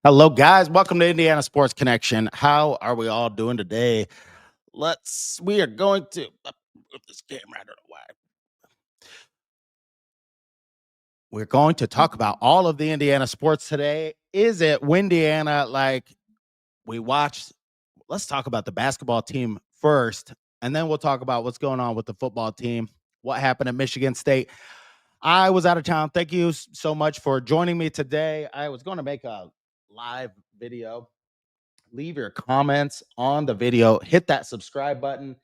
Hello, guys. Welcome to Indiana Sports Connection. How are we all doing today? We are going to move this camera. I don't know why. We're going to talk about all of the Indiana sports today. Is it Windiana like we watched? Let's talk about the basketball team first, and then we'll talk about what's going on with the football team, what happened at Michigan State. I was out of town. Thank you so much for joining me today. I was going to make a live video. Leave your comments on the video, hit that subscribe button,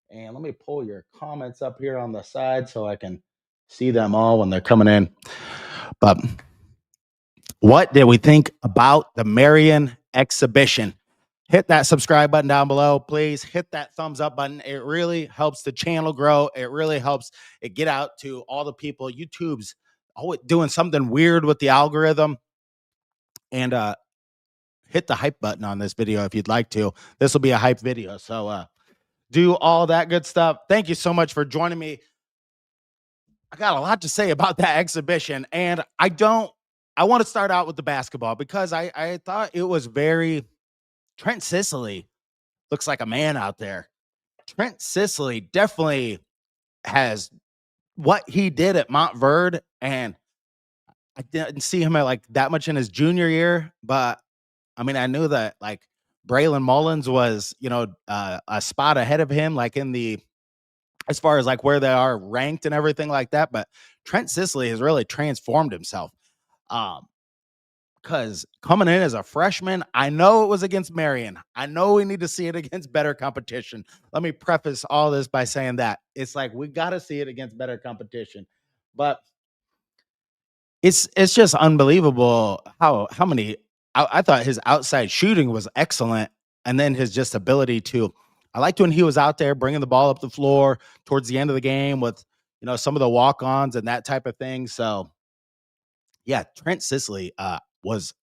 and let me pull your comments up here on the side so I can see them all when they're coming in. But what did we think about the Marion exhibition? Hit that subscribe button down below. Please hit that thumbs up button. It really helps the channel grow. It really helps it get out to all the people. YouTube's always doing something weird with the algorithm. And hit the hype button on this video if you'd like to. This will be a hype video. So do all that good stuff. Thank you so much for joining me. I got a lot to say about that exhibition, and I want to start out with the basketball because I thought it was very Trent Sicily looks like a man out there. Trent Sicily definitely has what he did at Montverde, and I didn't see him at like that much in his junior year, but I mean, I knew that like Braylon Mullins was, a spot ahead of him, like as far as like where they are ranked and everything like that. But Trent Sicily has really transformed himself. Because coming in as a freshman, I know it was against Marion. I know we need to see it against better competition. Let me preface all this by saying that it's like we got to see it against better competition. But it's just unbelievable how many I thought his outside shooting was excellent, and then his just ability to I liked when he was out there bringing the ball up the floor towards the end of the game with some of the walk-ons and that type of thing. So yeah, Trent Sicily was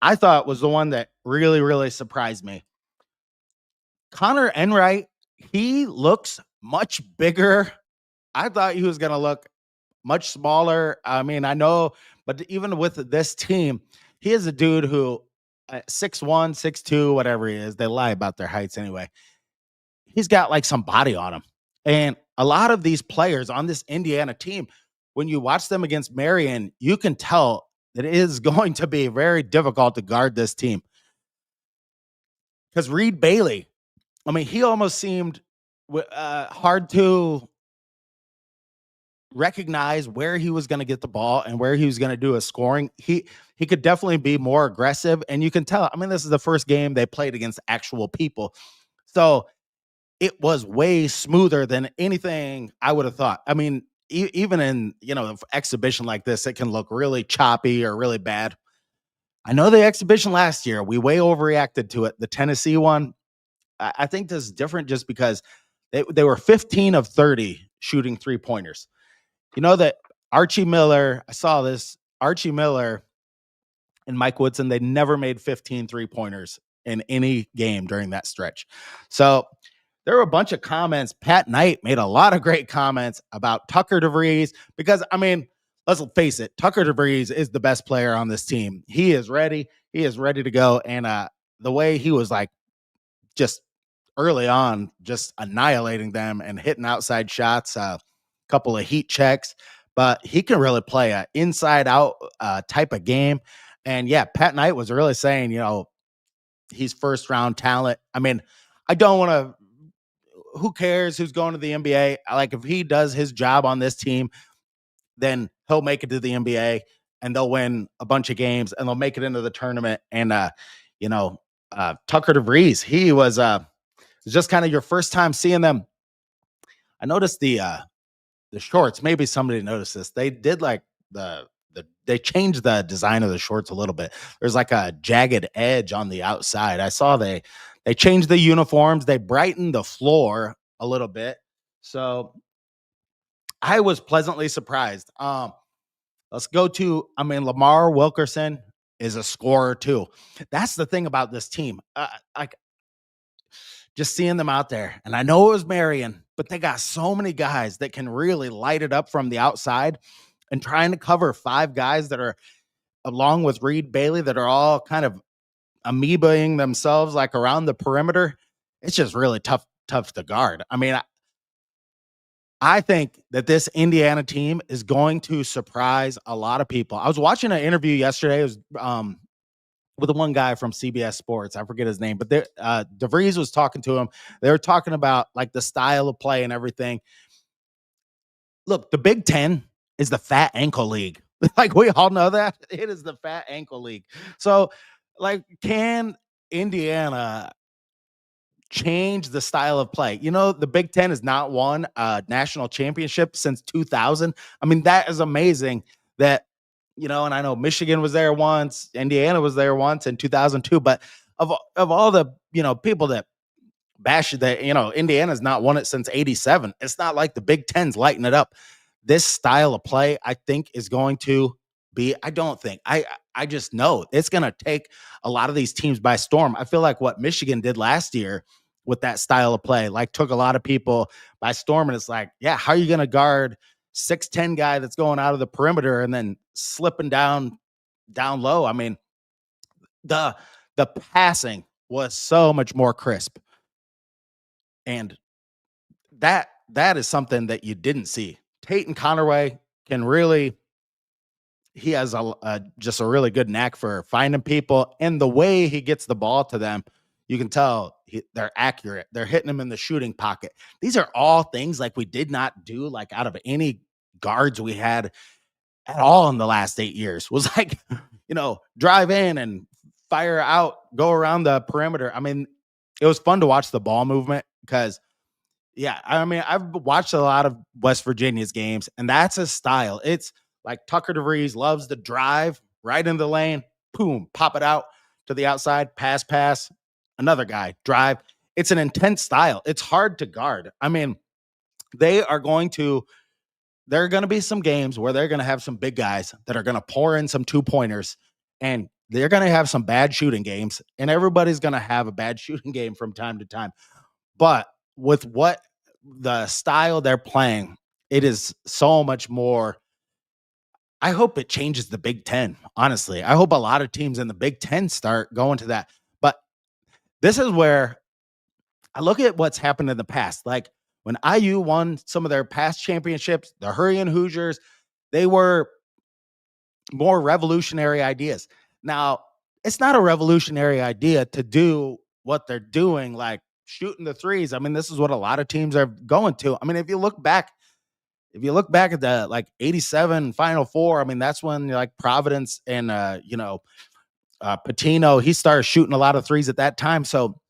I thought was the one that really surprised me. Connor Enright, he looks much bigger. I thought he was going to look much smaller. I mean, I know, but even with this team, he is a dude who 6'1", 6'2", whatever he is. They lie about their heights anyway. He's got like some body on him. And a lot of these players on this Indiana team, when you watch them against Marion, you can tell that it is going to be very difficult to guard this team. Because Reed Bailey, I mean, he almost seemed hard to recognize where he was going to get the ball and where he was going to do his scoring. He could definitely be more aggressive, and you can tell. I mean, this is the first game they played against actual people, so it was way smoother than anything I would have thought. I mean, even in an exhibition like this, it can look really choppy or really bad. I know the exhibition last year, we way overreacted to it. The Tennessee one, I think this is different just because they were 15 of 30 shooting 3-pointers. You know that Archie Miller, I saw this, Archie Miller and Mike Woodson, they never made 15 3-pointers in any game during that stretch. So there were a bunch of comments. Pat Knight made a lot of great comments about Tucker DeVRIES because, I mean, let's face it, Tucker DeVRIES is the best player on this team. He is ready. He is ready to go. And the way he was like just early on, just annihilating them and hitting outside shots, couple of heat checks, but he can really play an inside out type of game. And yeah, Pat Knight was really saying, he's first round talent. I mean, I don't want to, who cares who's going to the NBA? Like if he does his job on this team, then he'll make it to the NBA and they'll win a bunch of games and they'll make it into the tournament. And, Tucker DeVRIES, he was just kind of your first time seeing them. I noticed the shorts. Maybe somebody noticed this. They did like they changed the design of the shorts a little bit. There's like a jagged edge on the outside. I saw they changed the uniforms. They brightened the floor a little bit. So I was pleasantly surprised. Let's go to, I mean, Lamar Wilkerson is a scorer too. That's the thing about this team. Like just seeing them out there, and I know it was Marion, but they got so many guys that can really light it up from the outside. and trying to cover 5 guys that are along with Reed Bailey that are all kind of amoebaing themselves like around the perimeter. It's just really tough to guard. I mean, I think that this Indiana team is going to surprise a lot of people. I was watching an interview yesterday. It was with the one guy from CBS Sports. I forget his name, but DeVRIES was talking to him. They were talking about like the style of play and everything. Look, the Big Ten is the fat ankle league. Like we all know that it is the fat ankle league. So, like, can Indiana change the style of play? You know, the Big Ten has not won a national championship since 2000. I mean, that is amazing. That and I know Michigan was there once, Indiana was there once in 2002. But of all the people that bash that Indiana's not won it since '87. It's not like the Big Ten's lighting it up. This style of play, I think, is going to be. I don't think. I just know it's going to take a lot of these teams by storm. I feel like what Michigan did last year with that style of play, like took a lot of people by storm. And it's like, yeah, how are you going to guard 6'10" guy that's going out of the perimeter and then slipping down low? I mean, the passing was so much more crisp. And that is something that you didn't see. Tate Connerway can really he has just a really good knack for finding people, and the way he gets the ball to them, you can tell they're accurate. They're hitting them in the shooting pocket. These are all things like we did not do like out of any guards we had at all in the last 8 years. Was like, drive in and fire out, go around the perimeter. I mean, it was fun to watch the ball movement because yeah, I mean, I've watched a lot of West Virginia's games, and that's a style. It's like Tucker DeVries loves to drive right in the lane, boom, pop it out to the outside, pass, another guy, drive. It's an intense style. It's hard to guard. I mean, they are going to there are going to be some games where they're going to have some big guys that are going to pour in some two-pointers, and they're going to have some bad shooting games, and everybody's going to have a bad shooting game from time to time. But with what the style they're playing, it is so much more. I hope it changes the Big Ten. Honestly, I hope a lot of teams in the Big Ten start going to that. But this is where I look at what's happened in the past. Like when IU won some of their past championships, the Hurricane Hoosiers, they were more revolutionary ideas. Now, it's not a revolutionary idea to do what they're doing, like shooting the threes. I mean, this is what a lot of teams are going to. I mean, if you look back at the like 87 Final Four, I mean, that's when like Providence and Patino, he started shooting a lot of threes at that time. So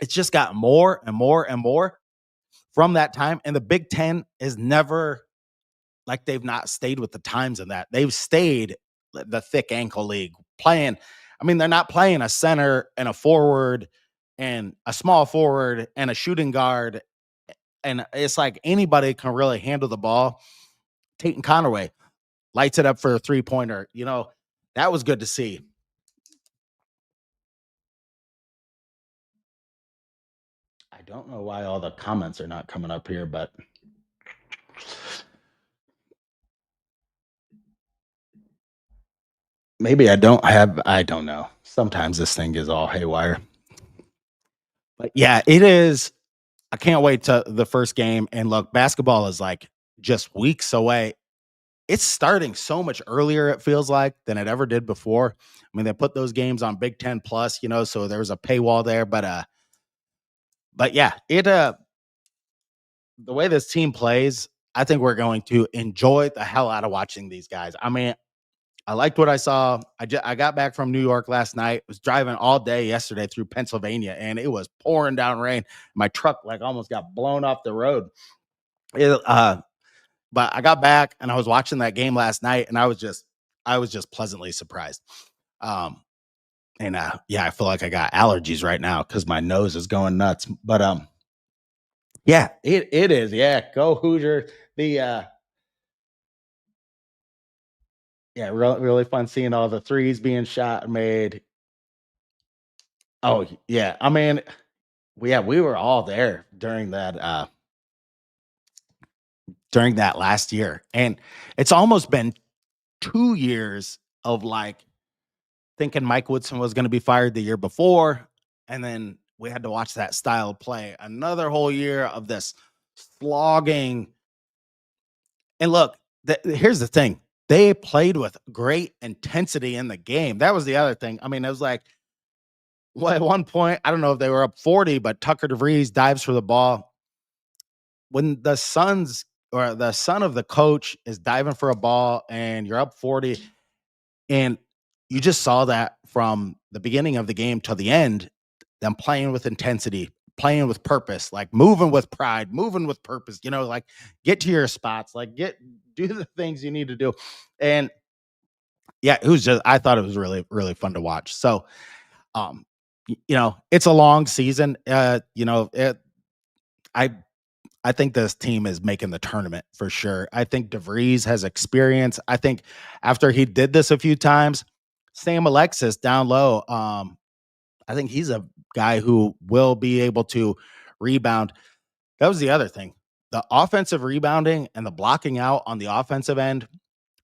it's just got more and more and more from that time. And the Big Ten is never like they've not stayed with the times in that. They've stayed the thick ankle league playing. I mean, they're not playing a center and a forward and a small forward and a shooting guard. And it's like anybody can really handle the ball. Tate Connerway lights it up for a 3-pointer. That was good to see. I don't know why all the comments are not coming up here, but maybe I don't know. Sometimes this thing is all haywire. But yeah, it is. I can't wait to the first game. And look, basketball is like just weeks away. It's starting so much earlier, it feels like, than it ever did before. I mean, they put those games on Big Ten Plus, so there was a paywall there. But yeah, the way this team plays, I think we're going to enjoy the hell out of watching these guys. I mean, I liked what I saw. I got back from New York last night. Was driving all day yesterday through Pennsylvania, and it was pouring down rain. My truck like almost got blown off the road. But I got back and I was watching that game last night, and I was just pleasantly surprised. And yeah, I feel like I got allergies right now because my nose is going nuts. But yeah, it is. Yeah, go Hoosier. The Yeah, really fun seeing all the threes being shot and made. Oh yeah, I mean, yeah, we were all there during during that last year. And it's almost been 2 years of like thinking Mike Woodson was going to be fired the year before. And then we had to watch that style of play another whole year of this slogging. And look, here's the thing, they played with great intensity in the game. That was the other thing. I mean, it was like, well, at one point, I don't know if they were up 40, but Tucker DeVRIES dives for the ball. When the sons or the son of the coach is diving for a ball and you're up 40, and you just saw that from the beginning of the game till the end, them playing with intensity, playing with purpose, like moving with pride, moving with purpose, like get to your spots, like do the things you need to do. And yeah, it was just, I thought it was really, really fun to watch. So, um, it's a long season. I I think this team is making the tournament for sure. I think DeVries has experience. I think after he did this a few times, Sam Alexis down low, I think he's a guy who will be able to rebound. That was the other thing. The offensive rebounding and the blocking out on the offensive end,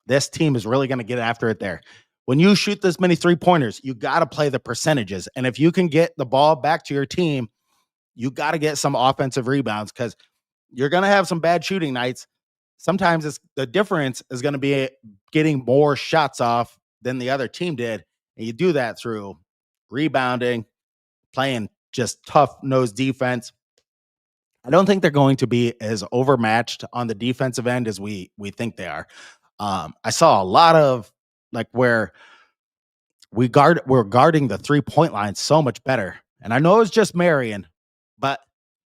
this team is really going to get after it there. When you shoot this many 3-pointers, you got to play the percentages. And if you can get the ball back to your team, you got to get some offensive rebounds because you're going to have some bad shooting nights. Sometimes the difference is going to be getting more shots off than the other team did. And you do that through rebounding, playing just tough nose defense. I don't think they're going to be as overmatched on the defensive end as we think they are. I saw a lot of like where we're guarding the 3-point line so much better. And I know it's just Marion, but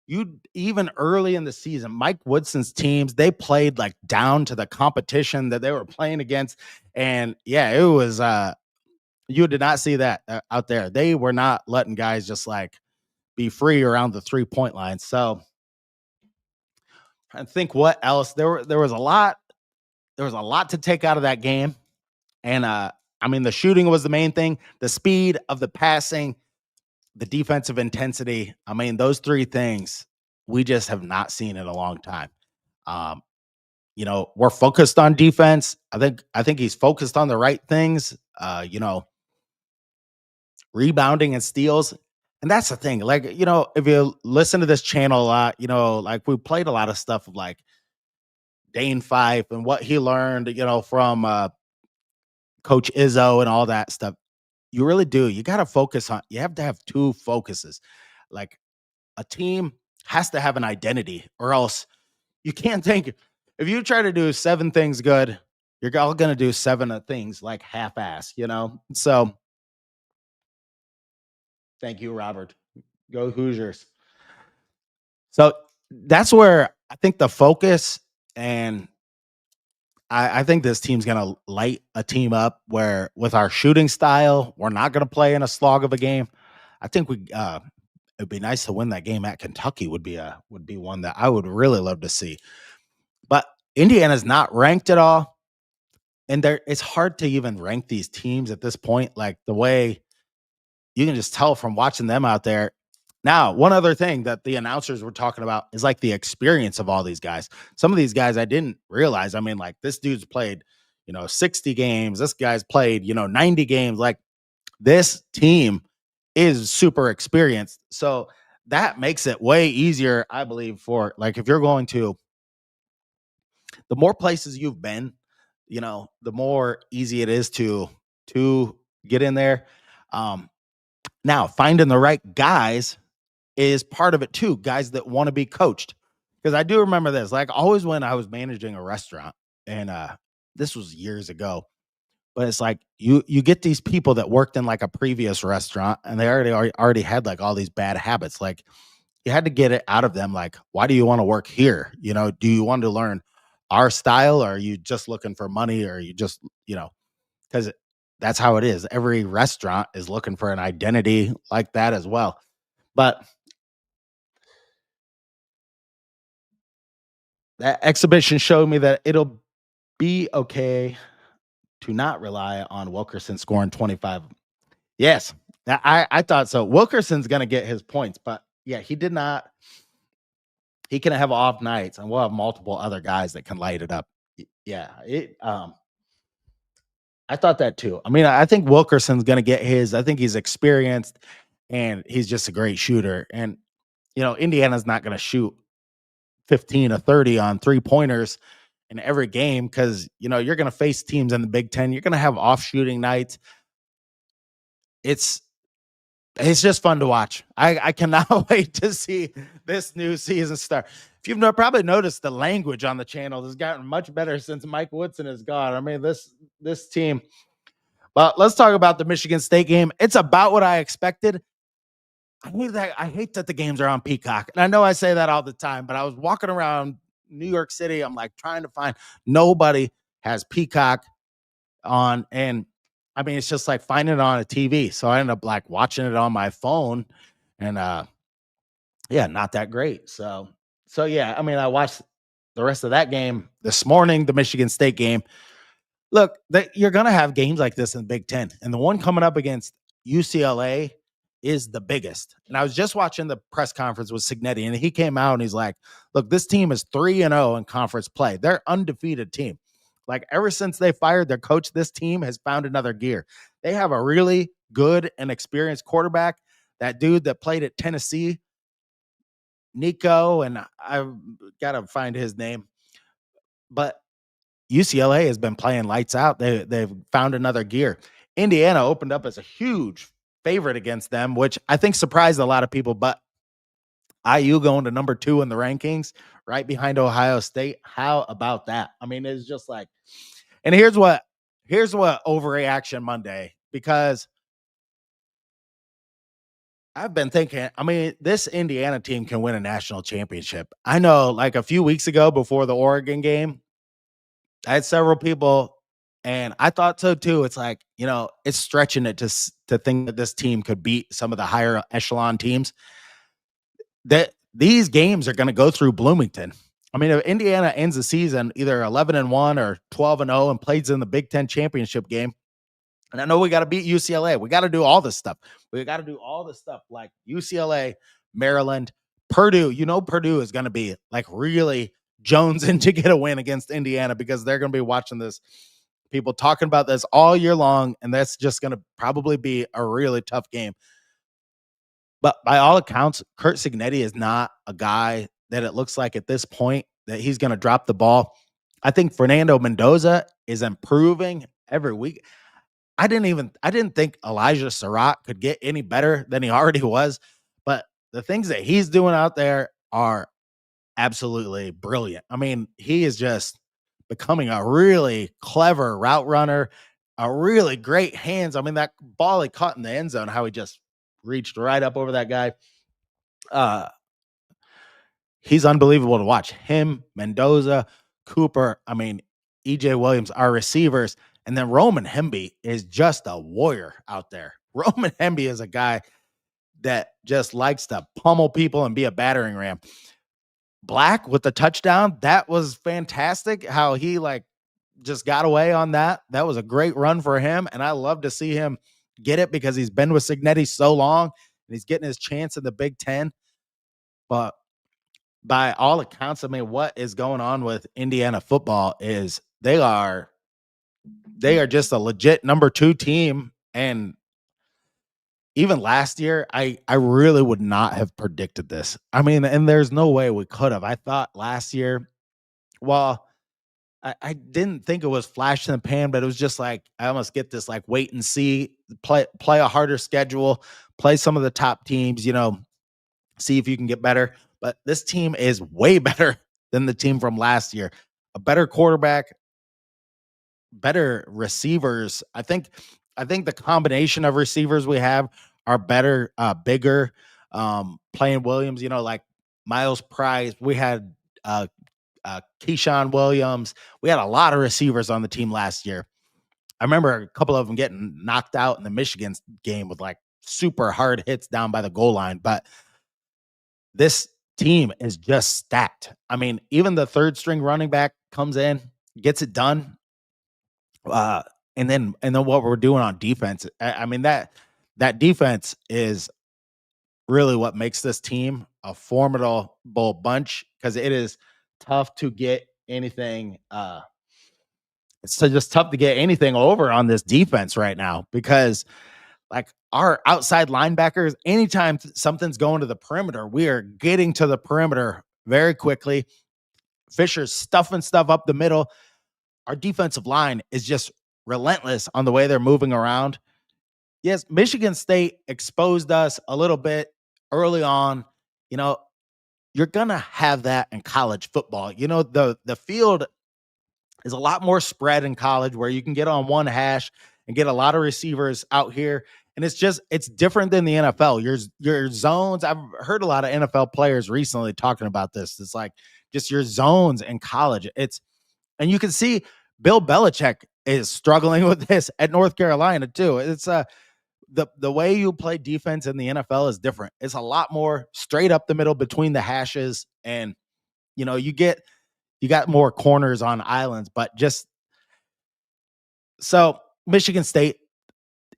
you even early in the season, Mike Woodson's teams, they played like down to the competition that they were playing against. And yeah, it was you did not see that out there. They were not letting guys just like be free around the 3-point line. So I think what else there was a lot to take out of that game. And I mean the shooting was the main thing, the speed of the passing, the defensive intensity. I mean, those three things we just have not seen in a long time. Um, we're focused on defense. I think he's focused on the right things. Rebounding and steals. And that's the thing. Like, if you listen to this channel a lot, like we played a lot of stuff of like Dane Fife and what he learned, from Coach Izzo and all that stuff. You really do. You got to focus on, you have to have two focuses. Like a team has to have an identity or else you can't think. If you try to do 7 things good, you're all going to do 7 things like half ass. So thank you, Robert. Go Hoosiers. So that's where I think the focus, and I think this team's going to light a team up where with our shooting style, we're not going to play in a slog of a game. I think it'd be nice to win that game at Kentucky. Would be one that I would really love to see. But Indiana's not ranked at all, and it's hard to even rank these teams at this point. Like the way you can just tell from watching them out there. Now, one other thing that the announcers were talking about is like the experience of all these guys. Some of these guys I didn't realize. I mean, like this dude's played, 60 games. This guy's played, 90 games. Like this team is super experienced. So that makes it way easier, I believe, for like if you're going to the more places you've been, the more easy it is to get in there. Um, Now finding the right guys is part of it too. Guys that want to be coached. Because I do remember this, like always when I was managing a restaurant, and this was years ago, but it's like you get these people that worked in like a previous restaurant and they already had like all these bad habits. Like you had to get it out of them. Like, why do you want to work here? Do you want to learn our style, or are you just looking for money, or are you just, because that's how it is. Every restaurant is looking for an identity like that as well. But that exhibition showed me that it'll be okay to not rely on Wilkerson scoring 25. Yes, I thought so. Wilkerson's going to get his points, but yeah, he did not. He can have off nights, and we'll have multiple other guys that can light it up. Yeah, I thought that too. I mean, I think Wilkerson's gonna get his. I think he's experienced, and he's just a great shooter. And Indiana's not gonna shoot 15 or 30 on three-pointers in every game because you're gonna face teams in the Big Ten. You're gonna have off shooting nights. It's it's just fun to watch. I cannot wait to see this new season start. If you've probably noticed, the language on the channel has gotten much better since Mike Woodson is gone. I mean, this team. But let's talk about the Michigan State game. It's about what I expected. I hate that the games are on Peacock. And I know I say that all the time, but I was walking around New York City. I'm like trying to find nobody has Peacock on. And I mean, it's just like finding it on a TV. So I ended up like watching it on my phone. And yeah, not that great. So yeah, I mean, I watched the rest of that game this morning, the Michigan State game. Look, you're going to have games like this in the Big Ten, and the one coming up against UCLA is the biggest. And I was just watching the press conference with Cignetti, and he came out and he's like, "Look, this team is 3-0 in conference play. They're undefeated team. Like ever since they fired their coach, this team has found another gear. They have a really good and experienced quarterback. That dude that played at Tennessee, Nico, and I've got to find his name, but." UCLA has been playing lights out. They've found another gear. Indiana opened up as a huge favorite against them, which I think surprised a lot of people. But IU going to number 2 in the rankings, right behind Ohio State. How about that? I mean, it's just like, and here's what overreaction Monday, because I've been thinking, I mean, this Indiana team can win a national championship. I know, like a few weeks ago before the Oregon game, I had several people, and I thought so too. It's like, it's stretching it to think that this team could beat some of the higher echelon teams. That these games are going to go through Bloomington. I mean, if Indiana ends the season either 11-1 or 12-0 and plays in the Big Ten championship game, and I know we got to beat UCLA. We got to do all this stuff. We got to do all this stuff like UCLA, Maryland, Purdue. Purdue is going to be like really jonesing to get a win against Indiana because they're going to be watching this. People talking about this all year long, and that's just going to probably be a really tough game. But by all accounts, Curt Cignetti is not a guy that it looks like at this point that he's going to drop the ball. I think Fernando Mendoza is improving every week. I didn't think Elijah Surratt could get any better than he already was, but the things that he's doing out there are absolutely brilliant. I mean, he is just becoming a really clever route runner, a really great hands. I mean, that ball he caught in the end zone, how he just reached right up over that guy. Uh, he's unbelievable to watch. Him, Mendoza, Cooper. I mean, EJ Williams, our receivers. And then Roman Hemby is just a warrior out there. Roman Hemby is a guy that just likes to pummel people and be a battering ram. Black with the touchdown, that was fantastic. How he just got away on that. That was a great run for him. And I love to see him get it because he's been with Cignetti so long and he's getting his chance in the Big Ten. But by all accounts, I mean, what is going on with Indiana football is they are just a legit number 2 team. And even last year, I really would not have predicted this. I mean, and there's no way we could have. I thought last year, well, I didn't think it was flash in the pan, but it was just like I almost get this like wait and see, play a harder schedule, play some of the top teams, see if you can get better. But this team is way better than the team from last year. A better quarterback, better receivers. I think the combination of receivers we have are better, bigger. Playing Williams, like Miles Price. We had Keyshawn Williams. We had a lot of receivers on the team last year. I remember a couple of them getting knocked out in the Michigan game with like super hard hits down by the goal line. But this team is just stacked. I mean, even the third string running back comes in, gets it done. And then what we're doing on defense, I mean, that defense is really what makes this team a formidable bunch, because it is tough to get anything. It's just tough to get anything over on this defense right now, because like our outside linebackers, anytime something's going to the perimeter, we are getting to the perimeter very quickly. Fisher's stuffing stuff up the middle. Our defensive line is just relentless on the way they're moving around. Yes, Michigan State exposed us a little bit early on. You know, you're gonna have that in college football. You know, the field is a lot more spread in college, where you can get on one hash and get a lot of receivers out here. And it's different than the NFL. Your zones. I've heard a lot of NFL players recently talking about this. It's like just your zones in college. And you can see Bill Belichick is struggling with this at North Carolina too. It's the way you play defense in the NFL is different. It's a lot more straight up the middle between the hashes, and you got more corners on islands. But just so Michigan State,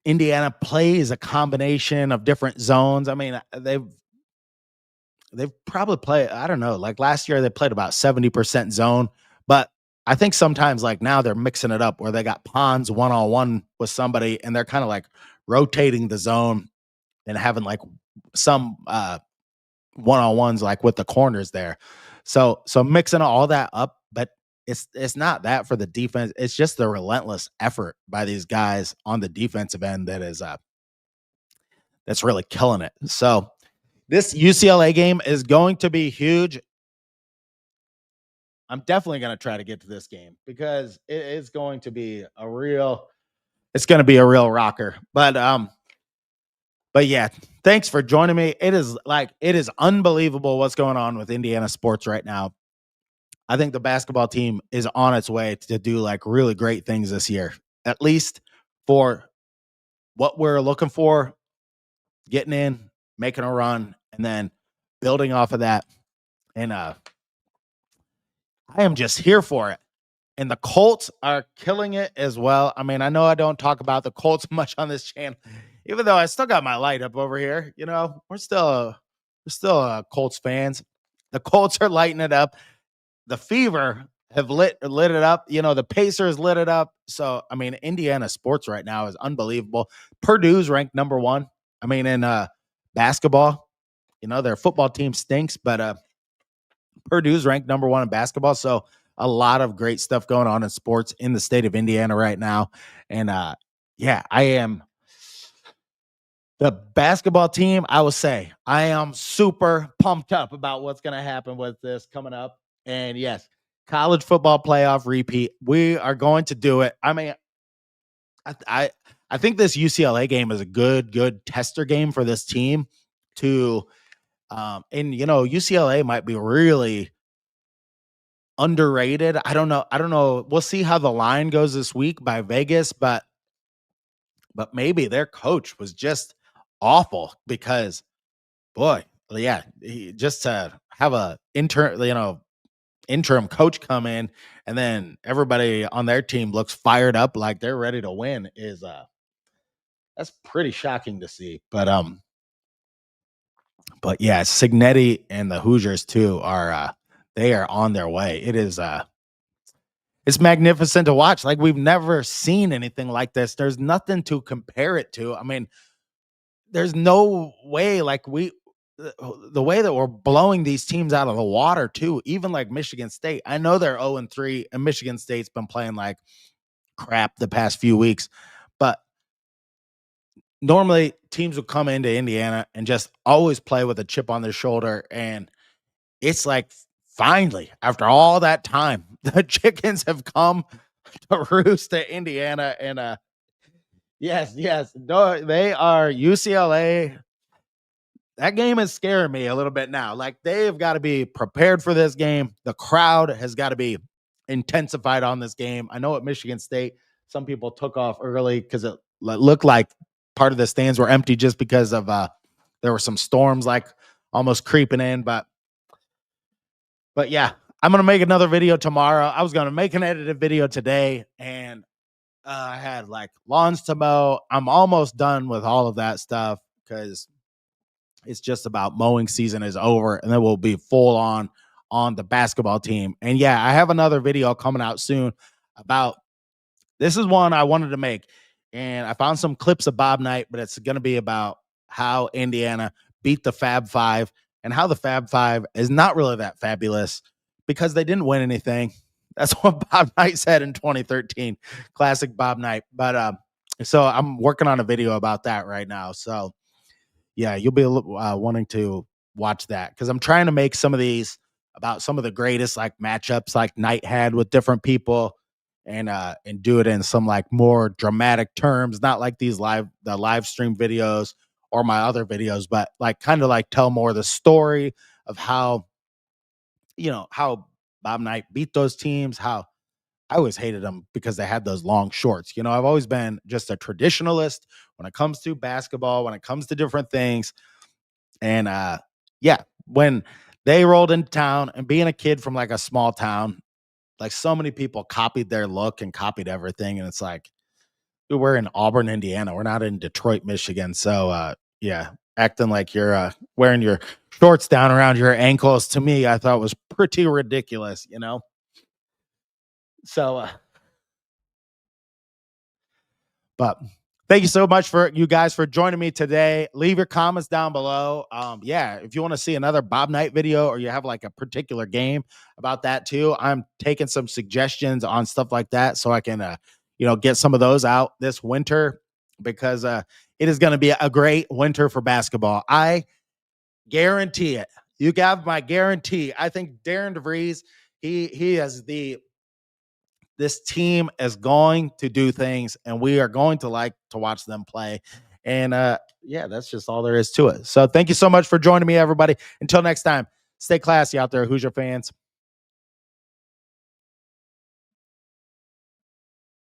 Indiana plays a combination of different zones. I mean, they've probably played, I don't know, like last year they played about 70% zone, but I think sometimes like now they're mixing it up where they got Pons one-on-one with somebody and they're kind of like rotating the zone and having like some one-on-ones like with the corners there. So mixing all that up, but it's not that for the defense. It's just the relentless effort by these guys on the defensive end that's really killing it. So this UCLA game is going to be huge. I'm definitely going to try to get to this game because it is going to be it's going to be a real rocker. But yeah, thanks for joining me. It is unbelievable what's going on with Indiana sports right now. I think the basketball team is on its way to do like really great things this year, at least for what we're looking for, getting in, making a run, and then building off of that. And I am just here for it. And the Colts are killing it as well. I mean, I know I don't talk about the Colts much on this channel, even though I still got my light up over here. We're still Colts fans. The Colts are lighting it up. The Fever have lit it up. The Pacers lit it up. So, I mean, Indiana sports right now is unbelievable. Purdue's ranked number 1. I mean, in basketball, their football team stinks, but Purdue's ranked number 1 in basketball. So a lot of great stuff going on in sports in the state of Indiana right now. And yeah, I am the basketball team. I will say I am super pumped up about what's going to happen with this coming up. And yes, college football playoff repeat. We are going to do it. I mean, I think this UCLA game is a good tester game for this team to and UCLA might be really underrated. I don't know. We'll see how the line goes this week by Vegas, but maybe their coach was just awful because boy, yeah, just to have a interim coach come in and then everybody on their team looks fired up like they're ready to win is that's pretty shocking to see. But yeah, CIGNETTI and the Hoosiers too are they are on their way. It's magnificent to watch. Like we've never seen anything like this. There's nothing to compare it to. I mean, there's no way like the way that we're blowing these teams out of the water too, even like Michigan State. I know they're 0-3 and Michigan State's been playing like crap the past few weeks, but normally teams will come into Indiana and just always play with a chip on their shoulder. And it's like, finally, after all that time, the chickens have come to roost to Indiana. And yes, no, they are UCLA. That game is scaring me a little bit now. Like they've got to be prepared for this game. The crowd has got to be intensified on this game. I know at Michigan State, some people took off early because it looked like part of the stands were empty just because of there were some storms like almost creeping in. But yeah, I'm gonna make another video tomorrow. I was gonna make an edited video today, and I had like lawns to mow. I'm almost done with all of that stuff because It's just about mowing season is over, and then we'll be full on the basketball team. And yeah, I have another video coming out soon about this is one I wanted to make, and I found some clips of Bob Knight, but it's going to be about how Indiana beat the Fab Five and how the Fab Five is not really that fabulous because they didn't win anything. That's what Bob Knight said in 2013. Classic Bob Knight. But so I'm working on a video about that right now. So yeah, you'll be wanting to watch that because I'm trying to make some of these about some of the greatest like matchups like Knight had with different people and do it in some like more dramatic terms, not like the live stream videos or my other videos, but like kind of like tell more the story of how how Bob Knight beat those teams, how I always hated them because they had those long shorts. I've always been just a traditionalist when it comes to basketball, when it comes to different things. And yeah, when they rolled into town and being a kid from like a small town, like so many people copied their look and copied everything. And it's like, dude, we're in Auburn, Indiana. We're not in Detroit, Michigan. So yeah, acting like you're wearing your shorts down around your ankles to me, I thought was pretty ridiculous. So but thank you so much for you guys for joining me today. Leave your comments down below. Yeah, if you want to see another Bob Knight video or you have like a particular game about that too, I'm taking some suggestions on stuff like that so I can get some of those out this winter because it is going to be a great winter for basketball. I guarantee it. You have my guarantee. I think Darren DeVRIES, he has this team is going to do things and we are going to like to watch them play. And yeah, that's just all there is to it. So thank you so much for joining me, everybody. Until next time, stay classy out there, Hoosier fans.